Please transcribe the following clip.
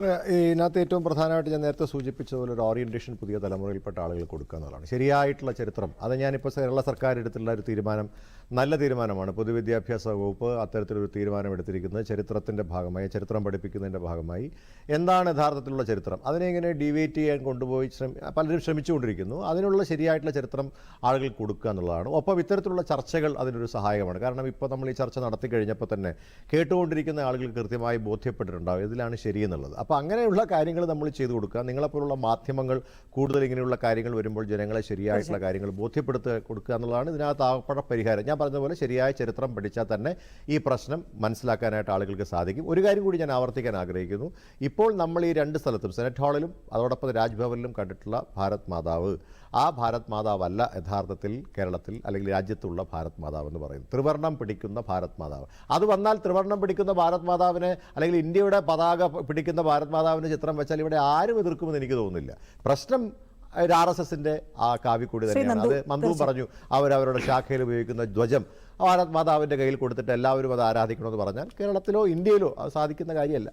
ഇതിനകത്ത് ഏറ്റവും പ്രധാനമായിട്ട് ഞാൻ നേരത്തെ സൂചിപ്പിച്ചതുപോലെ ഒരു ഓറിയന്റേഷൻ പുതിയ തലമുറയിൽപ്പെട്ട ആളുകൾ കൊടുക്കുക എന്നുള്ളതാണ്. ശരിയായിട്ടുള്ള ചരിത്രം അത് ഞാനിപ്പോൾ കേരള സർക്കാർ എടുത്തുള്ള ഒരു തീരുമാനം നല്ല തീരുമാനമാണ്. പൊതുവിദ്യാഭ്യാസ വകുപ്പ് അത്തരത്തിലൊരു തീരുമാനം എടുത്തിരിക്കുന്നത് ചരിത്രത്തിൻ്റെ ഭാഗമായി, ചരിത്രം പഠിപ്പിക്കുന്നതിൻ്റെ ഭാഗമായി എന്താണ് യഥാർത്ഥത്തിലുള്ള ചരിത്രം അതിനെ ഇങ്ങനെ ഡീവിയേറ്റ് ചെയ്യാൻ കൊണ്ടുപോയി പലരും ശ്രമിച്ചുകൊണ്ടിരിക്കുന്നു. അതിനുള്ള ശരിയായിട്ടുള്ള ചരിത്രം ആളുകൾ കൊടുക്കുക എന്നുള്ളതാണ്. ഒപ്പം ഇത്തരത്തിലുള്ള ചർച്ചകൾ അതിനൊരു സഹായകമാണ്. കാരണം ഇപ്പോൾ നമ്മൾ ഈ ചർച്ച നടത്തി കഴിഞ്ഞപ്പോൾ തന്നെ കേട്ടുകൊണ്ടിരിക്കുന്ന ആളുകൾക്ക് കൃത്യമായി ബോധ്യപ്പെട്ടിട്ടുണ്ടാവും ഇതിലാണ് ശരിയെന്നുള്ളത്. അപ്പോൾ അങ്ങനെയുള്ള കാര്യങ്ങൾ നമ്മൾ ചെയ്തു കൊടുക്കുക. നിങ്ങളെപ്പോലുള്ള മാധ്യമങ്ങൾ കൂടുതൽ ഇങ്ങനെയുള്ള കാര്യങ്ങൾ വരുമ്പോൾ ജനങ്ങളെ ശരിയായിട്ടുള്ള കാര്യങ്ങൾ ബോധ്യപ്പെടുത്തി കൊടുക്കുക എന്നുള്ളതാണ് ഇതിനകത്ത് ആകപ്പെട്ട പരിഹാരം. ഞാൻ പറഞ്ഞതുപോലെ ശരിയായ ചരിത്രം പഠിച്ചാൽ തന്നെ ഈ പ്രശ്നം മനസ്സിലാക്കാനായിട്ട് ആളുകൾക്ക് സാധിക്കും. ഒരു കാര്യം കൂടി ഞാൻ ആവർത്തിക്കാൻ ആഗ്രഹിക്കുന്നു. ഇപ്പോൾ നമ്മൾ ഈ രണ്ട് സ്ഥലത്തും സെനറ്റ് ഹാളിലും അതോടൊപ്പം രാജ്ഭവനിലും കണ്ടിട്ടുള്ള ഭാരത് മാതാവ്, ആ ഭാരത് മാതാവല്ല യഥാർത്ഥത്തിൽ കേരളത്തിൽ അല്ലെങ്കിൽ രാജ്യത്തുള്ള ഭാരത് മാതാവ് എന്ന് പറയുന്നത്. ത്രിവർണം പിടിക്കുന്ന ഭാരത് മാതാവ്. അത് വന്നാൽ ത്രിവർണം പിടിക്കുന്ന ഭാരത് മാതാവിനെ അല്ലെങ്കിൽ ഇന്ത്യയുടെ പതാക പിടിക്കുന്ന ഭാരത് മാതാവിൻ്റെ ചിത്രം വെച്ചാൽ ഇവിടെ ആരും എതിർക്കുമെന്ന് എനിക്ക് തോന്നുന്നില്ല. പ്രശ്നം RSSന്റെ ആ കാവ്യക്കൂടി തന്നെയാണ്. അത് മന്ദു പറഞ്ഞു, അവരവരുടെ ശാഖയിൽ ഉപയോഗിക്കുന്ന ധ്വജം ഭാരത് മാതാവിൻ്റെ കയ്യിൽ കൊടുത്തിട്ട് എല്ലാവരും അത് ആരാധിക്കണമെന്ന് പറഞ്ഞാൽ കേരളത്തിലോ ഇന്ത്യയിലോ അത് സാധിക്കുന്ന കാര്യമല്ല.